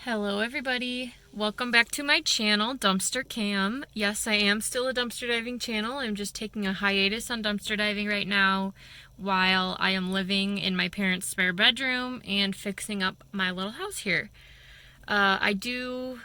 Hello everybody, welcome back to my channel, Dumpster Cam. Yes, I am still a dumpster diving channel. I'm just taking a hiatus on dumpster diving right now while I am living in my parents' spare bedroom and fixing up my little house here. I do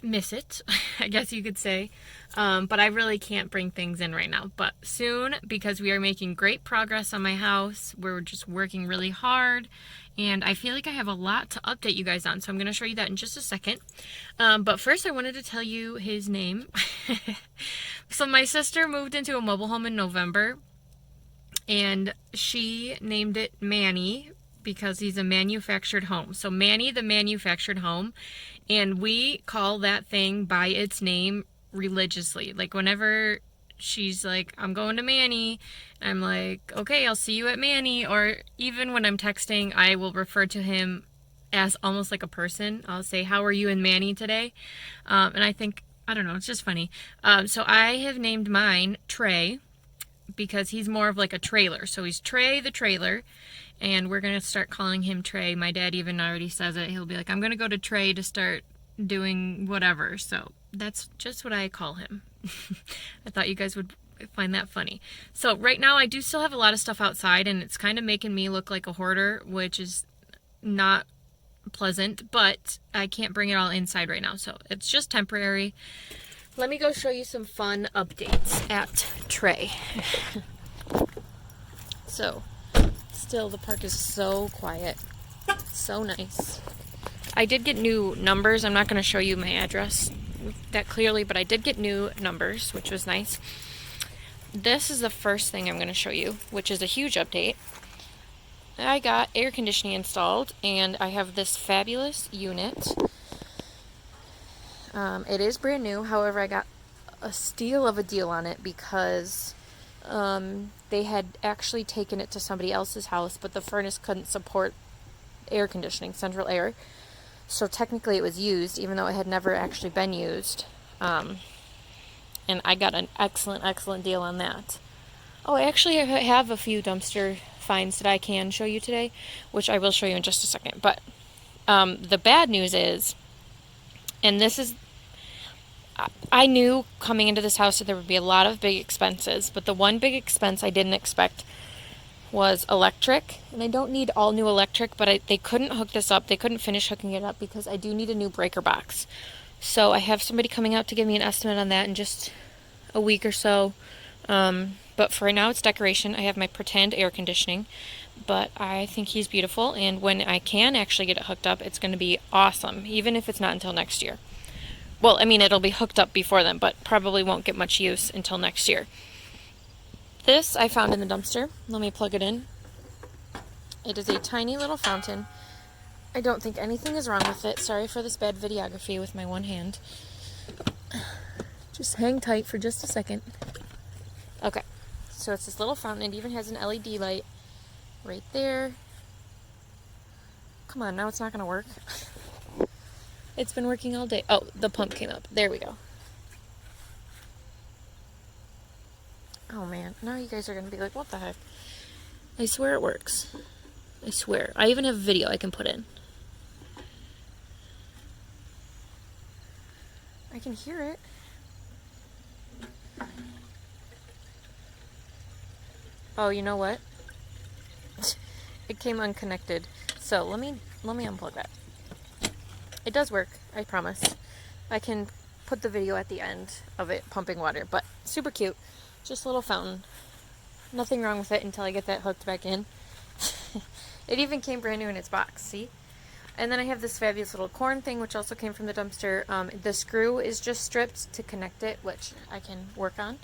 miss it, I guess you could say, but I really can't bring things in right now. But soon, because we are making great progress on my house, we're just working really hard, and I feel like I have a lot to update you guys on, so I'm going to show you that in just a second. But first I wanted to tell you his name. So my sister moved into a mobile home in November, and she named it Manny because he's a manufactured home. So Manny the manufactured home, and we call that thing by its name religiously. Like whenever she's like, I'm going to Manny, I'm like, okay, I'll see you at Manny. Or even when I'm texting, I will refer to him as almost like a person. I'll say, how are you and Manny today? And I think, I don't know, it's just funny. So I have named mine Trey because he's more of like a trailer. So he's Trey the trailer, and we're going to start calling him Trey. My dad even already says it. He'll be like, I'm going to go to Trey to start doing whatever. So that's just what I call him. I thought you guys would find that funny. So right now I do still have a lot of stuff outside, and it's kind of making me look like a hoarder, which is not pleasant, but I can't bring it all inside right now. So it's just temporary. Let me go show you some fun updates at Trey. So, still the park is so quiet. So nice. I did get new numbers. I'm not going to show you my address that clearly, but I did get new numbers, which was nice. This is the first thing I'm going to show you, which is a huge update. I got air conditioning installed, and I have this fabulous unit. It is brand new, however I got a steal of a deal on it because they had actually taken it to somebody else's house, but the furnace couldn't support air conditioning, central air. So technically it was used, even though it had never actually been used. And I got an excellent deal on that. Oh, I actually have a few dumpster finds that I can show you today, which I will show you in just a second. But the bad news is, and this is, I knew coming into this house that there would be a lot of big expenses, but the one big expense I didn't expect was electric. And I don't need all new electric, but they couldn't hook this up. They couldn't finish hooking it up because I do need a new breaker box. So I have somebody coming out to give me an estimate on that in just a week or so. But for now it's decoration. I have my pretend air conditioning, but I think he's beautiful, and when I can actually get it hooked up, it's going to be awesome, even if it's not until next year. Well, I mean, it'll be hooked up before then, but probably won't get much use until next year. This I found in the dumpster. Let me plug it in. It is a tiny little fountain. I don't think anything is wrong with it. Sorry for this bad videography with my one hand. Just hang tight for just a second. Okay, so it's this little fountain. It even has an LED light right there. Come on, now it's not going to work. It's been working all day. Oh, the pump came up. There we go. Oh man, now you guys are going to be like, what the heck? I swear it works. I swear. I even have a video I can put in. I can hear it. Oh, you know what? It came unconnected. So let me unplug that. It does work, I promise. I can put the video at the end of it pumping water, but super cute. Just a little fountain. Nothing wrong with it until I get that hooked back in. It even came brand new in its box, see? And then I have this fabulous little corn thing, which also came from the dumpster. The screw is just stripped to connect it, which I can work on.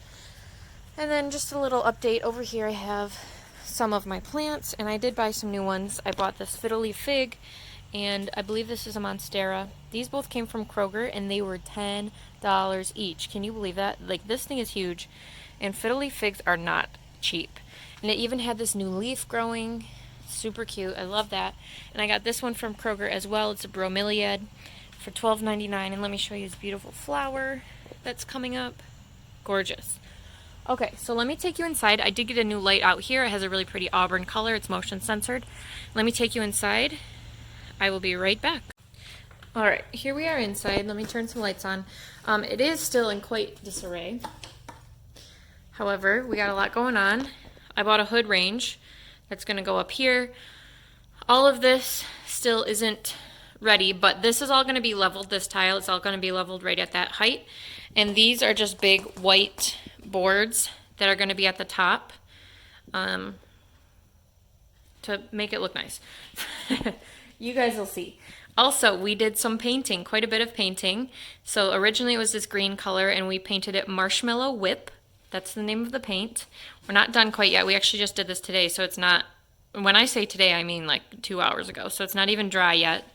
And then just a little update over here. I have some of my plants, and I did buy some new ones. I bought this fiddle leaf fig, and I believe this is a monstera. These both came from Kroger, and they were $10 each. Can you believe that? Like, this thing is huge, and fiddle leaf figs are not cheap. And it even had this new leaf growing. Super cute. I love that. And I got this one from Kroger as well. It's a bromeliad for $12.99, and let me show you this beautiful flower that's coming up. Gorgeous. Okay, so let me take you inside. I did get a new light out here. It has a really pretty auburn color. It's motion censored. Let me take you inside. I will be right back. All right, here we are inside. Let me turn some lights on. It is still in quite disarray. However, we got a lot going on. I bought a hood range that's going to go up here. All of this still isn't ready, but this is all going to be leveled, this tile. It's all going to be leveled right at that height. And these are just big white boards that are going to be at the top to make it look nice. You guys will see. Also, we did some painting, quite a bit of painting. So originally it was this green color and we painted it Marshmallow Whip. That's the name of the paint. We're not done quite yet. We actually just did this today, so it's not, when I say today, I mean like 2 hours ago. So it's not even dry yet.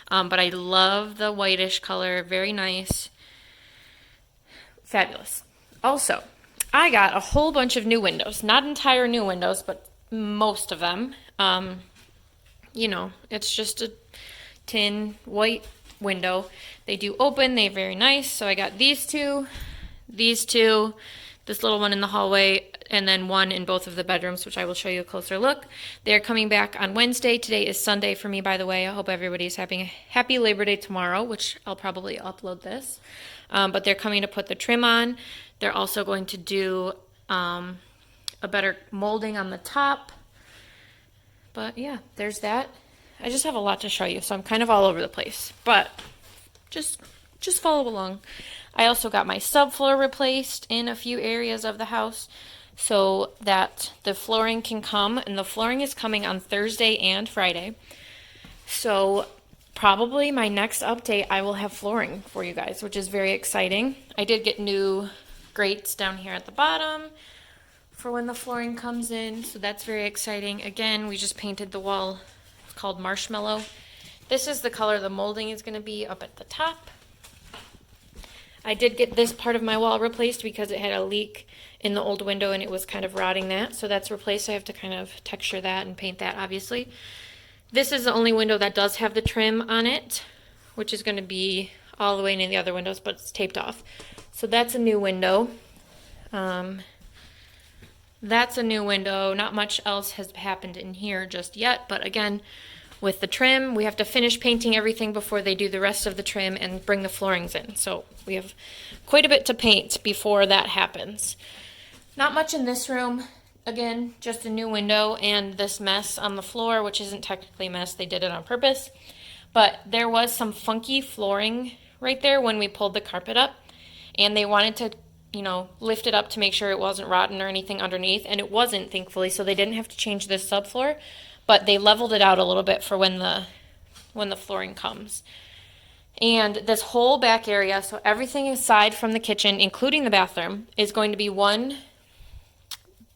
But I love the whitish color, very nice. Fabulous. Also, I got a whole bunch of new windows. Not entire new windows, but most of them. You know, it's just a tin white window. They do open, they're very nice. So I got these two, this little one in the hallway, and then one in both of the bedrooms, which I will show you a closer look. They're coming back on Wednesday. Today is Sunday for me, by the way. I hope everybody's having a happy Labor Day tomorrow, which I'll probably upload this. But they're coming to put the trim on. They're also going to do a better molding on the top. But yeah, there's that. I just have a lot to show you, so I'm kind of all over the place. But just follow along. I also got my subfloor replaced in a few areas of the house so that the flooring can come, and the flooring is coming on Thursday and Friday. So probably my next update, I will have flooring for you guys, which is very exciting. I did get new grates down here at the bottom for when the flooring comes in, so that's very exciting. Again, we just painted the wall. It's called Marshmallow. This is the color the molding is going to be up at the top. I did get this part of my wall replaced because it had a leak in the old window and it was kind of rotting that. So that's replaced. I have to kind of texture that and paint that, obviously. This is the only window that does have the trim on it, which is going to be all the way in the other windows, but it's taped off. So that's a new window. That's a new window. Not much else has happened in here just yet, but again, with the trim, we have to finish painting everything before they do the rest of the trim and bring the floorings in. So we have quite a bit to paint before that happens. Not much in this room. Again, just a new window and this mess on the floor, which isn't technically a mess. They did it on purpose. But there was some funky flooring right there when we pulled the carpet up. And they wanted to, you know, lift it up to make sure it wasn't rotten or anything underneath. And it wasn't, thankfully, so they didn't have to change this subfloor. But they leveled it out a little bit for when the flooring comes. And this whole back area, so everything aside from the kitchen, including the bathroom, is going to be one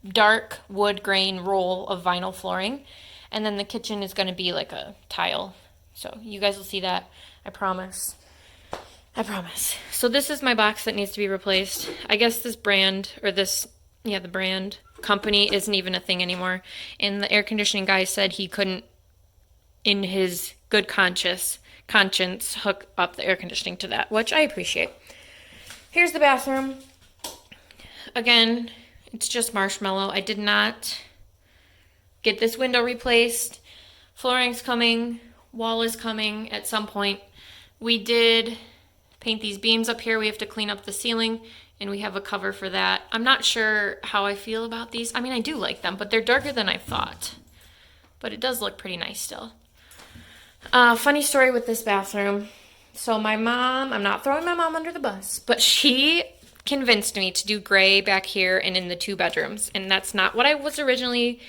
dark wood grain roll of vinyl flooring. And then the kitchen is going to be like a tile. So you guys will see that, I promise. I promise. So this is my box that needs to be replaced. I guess this brand, or this, yeah, the brand company isn't even a thing anymore. And the air conditioning guy said he couldn't, in his good conscience, hook up the air conditioning to that, which I appreciate. Here's the bathroom. Again, it's just Marshmallow. I did not get this window replaced. Flooring's coming. Wall is coming at some point. We did paint these beams up here. We have to clean up the ceiling, and we have a cover for that. I'm not sure how I feel about these. I mean, I do like them, but they're darker than I thought. But it does look pretty nice still. Funny story with this bathroom. So my mom, I'm not throwing my mom under the bus, but she convinced me to do gray back here and in the 2 bedrooms. And that's not what I was originally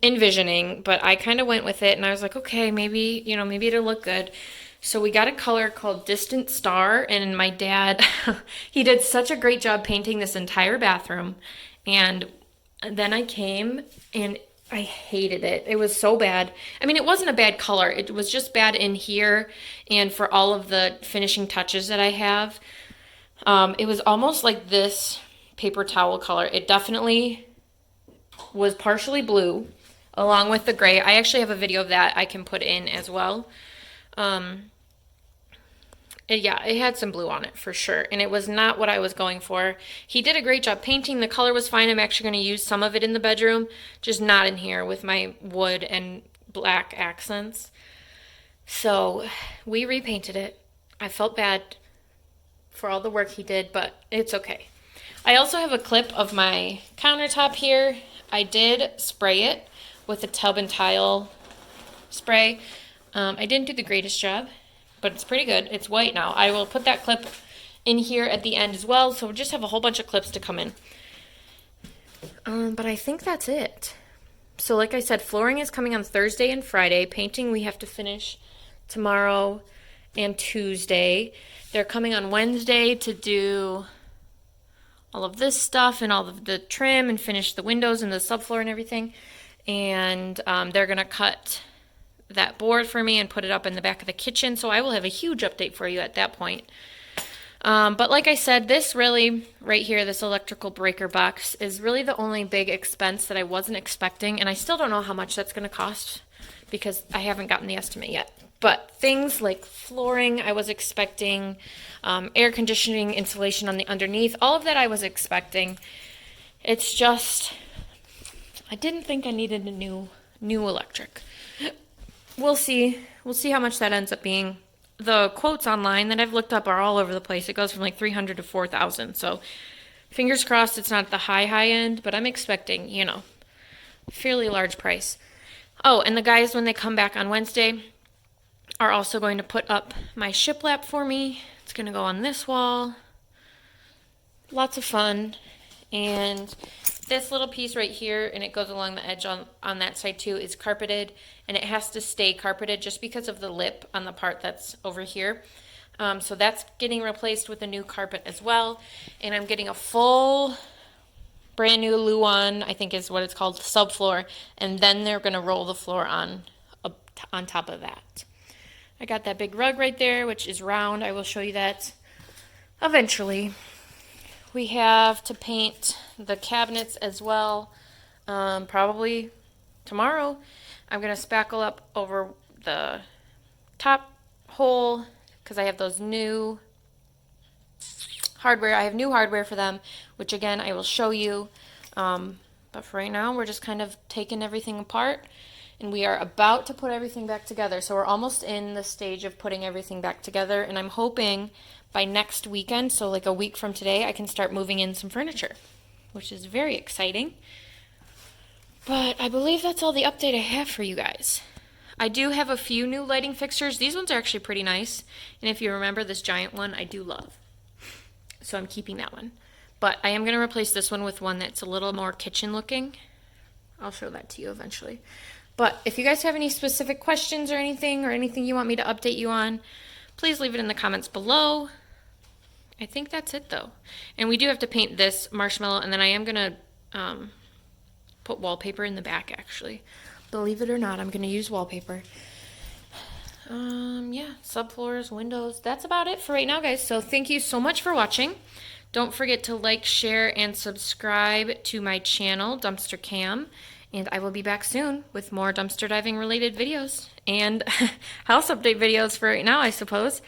envisioning, but I kind of went with it, and I was like, okay, maybe, you know, maybe it'll look good. So we got a color called Distant Star, and my dad, he did such a great job painting this entire bathroom. And then I came, and I hated it. It was so bad. I mean, it wasn't a bad color. It was just bad in here and for all of the finishing touches that I have. It was almost like this paper towel color. It definitely was partially blue along with the gray. I actually have a video of that I can put in as well. Yeah, it had some blue on it for sure, and it was not what I was going for. He did a great job painting. The color was fine. I'm actually going to use some of it in the bedroom, just not in here with my wood and black accents. So we repainted it. I felt bad for all the work he did, but it's okay. I also have a clip of my countertop here. I did spray it with a tub and tile spray. I didn't do the greatest job, but it's pretty good. It's white now. I will put that clip in here at the end as well, so we'll just have a whole bunch of clips to come in. But I think that's it. So like I said, flooring is coming on Thursday and Friday. Painting we have to finish tomorrow and Tuesday. They're coming on Wednesday to do all of this stuff and all of the trim and finish the windows and the subfloor and everything. And they're going to cut that board for me and put it up in the back of the kitchen. So I will have a huge update for you at that point. But like I said, this really, right here, this electrical breaker box is really the only big expense that I wasn't expecting. And I still don't know how much that's going to cost because I haven't gotten the estimate yet. But things like flooring, I was expecting, air conditioning, insulation on the underneath, all of that I was expecting. It's just, I didn't think I needed a new electric. We'll see. We'll see how much that ends up being. The quotes online that I've looked up are all over the place. It goes from like $300 to $4,000. So fingers crossed it's not at the high end, but I'm expecting, fairly large price. Oh, and the guys, when they come back on Wednesday, are also going to put up my shiplap for me. It's going to go on this wall. Lots of fun. And this little piece right here, and it goes along the edge on that side too, is carpeted, and it has to stay carpeted just because of the lip on the part that's over here. So that's getting replaced with a new carpet as well. And I'm getting a full brand new Luan, I think is what it's called, subfloor, and then they're going to roll the floor on top of that. I got that big rug right there, which is round. I will show you that eventually. We have to paint the cabinets as well, probably tomorrow. I'm going to spackle up over the top hole because I have those new hardware. I have new hardware for them, which again I will show you. But for right now, we're just kind of taking everything apart, and we are about to put everything back together. So we're almost in the stage of putting everything back together, and I'm hoping by next weekend, so like a week from today, I can start moving in some furniture, which is very exciting. But I believe that's all the update I have for you guys. I do have a few new lighting fixtures. These ones are actually pretty nice, and if you remember, this giant one I do love. So I'm keeping that one. But I am going to replace this one with one that's a little more kitchen looking. I'll show that to you eventually. But if you guys have any specific questions or anything you want me to update you on, please leave it in the comments below. I think that's it though. And we do have to paint this marshmallow, and then I am going to put wallpaper in the back actually. Believe it or not, I'm going to use wallpaper. Yeah, subfloors, windows. That's about it for right now, guys. So thank you so much for watching. Don't forget to like, share, and subscribe to my channel, Dumpster Cam. And I will be back soon with more dumpster diving related videos and house update videos for right now, I suppose.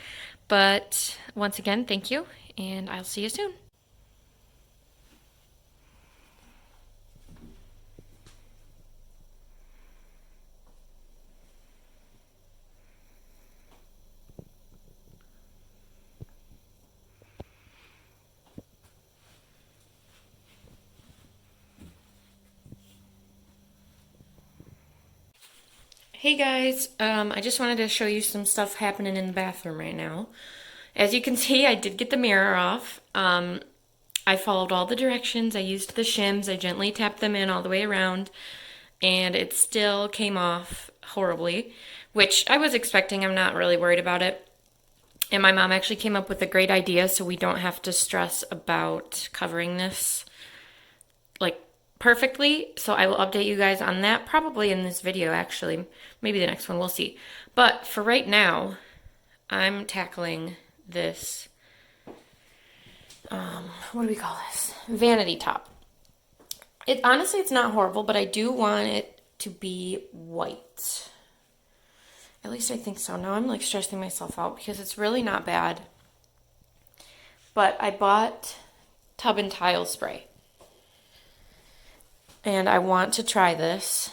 But once again, thank you, and I'll see you soon. Hey guys, I just wanted to show you some stuff happening in the bathroom right now. As you can see, I did get the mirror off. I followed all the directions. I used the shims. I gently tapped them in all the way around, and it still came off horribly, which I was expecting. I'm not really worried about it. And my mom actually came up with a great idea so we don't have to stress about covering this like perfectly. So I will update you guys on that probably in this video actually. Maybe the next one, we'll see. But for right now, I'm tackling this, what do we call this? Vanity top. Honestly, it's not horrible, but I do want it to be white. At least I think so. Now I'm like stressing myself out because it's really not bad. But I bought tub and tile spray. And I want to try this.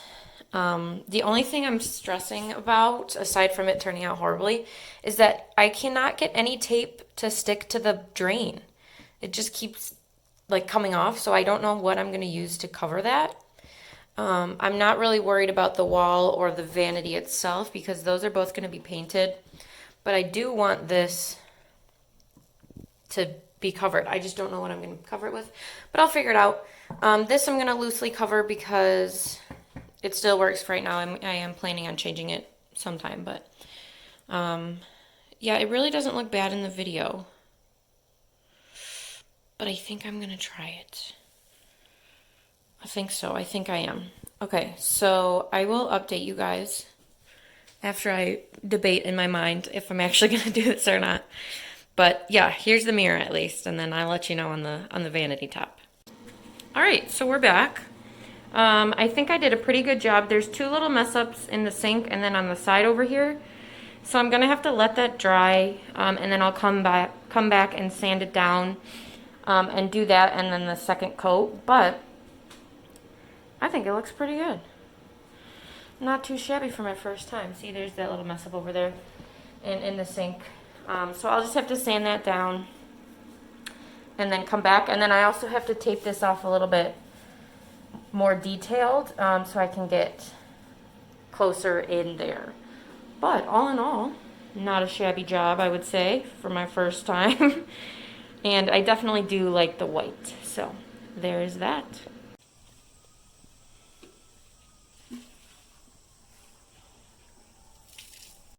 The only thing I'm stressing about, aside from it turning out horribly, is that I cannot get any tape to stick to the drain. It just keeps like coming off, so I don't know what I'm going to use to cover that. I'm not really worried about the wall or the vanity itself because those are both going to be painted, but I do want this to be covered. I just don't know what I'm going to cover it with, but I'll figure it out. This I'm going to loosely cover because it still works for right now. I am planning on changing it sometime, but yeah, it really doesn't look bad in the video, but I think I'm going to try it. I think so. I think I am. Okay, so I will update you guys after I debate in my mind if I'm actually going to do this or not. But yeah, here's the mirror at least, and then I'll let you know on the vanity top. All right, so we're back. I think I did a pretty good job. There's two little mess ups in the sink and then on the side over here. So I'm gonna have to let that dry, and then I'll come back and sand it down, and do that, and then the second coat. But I think it looks pretty good. Not too shabby for my first time. See, there's that little mess up over there in the sink. So I'll just have to sand that down and then come back. And then I also have to tape this off a little bit more detailed, so I can get closer in there. But all in all, not a shabby job, I would say, for my first time. And I definitely do like the white. So there's that.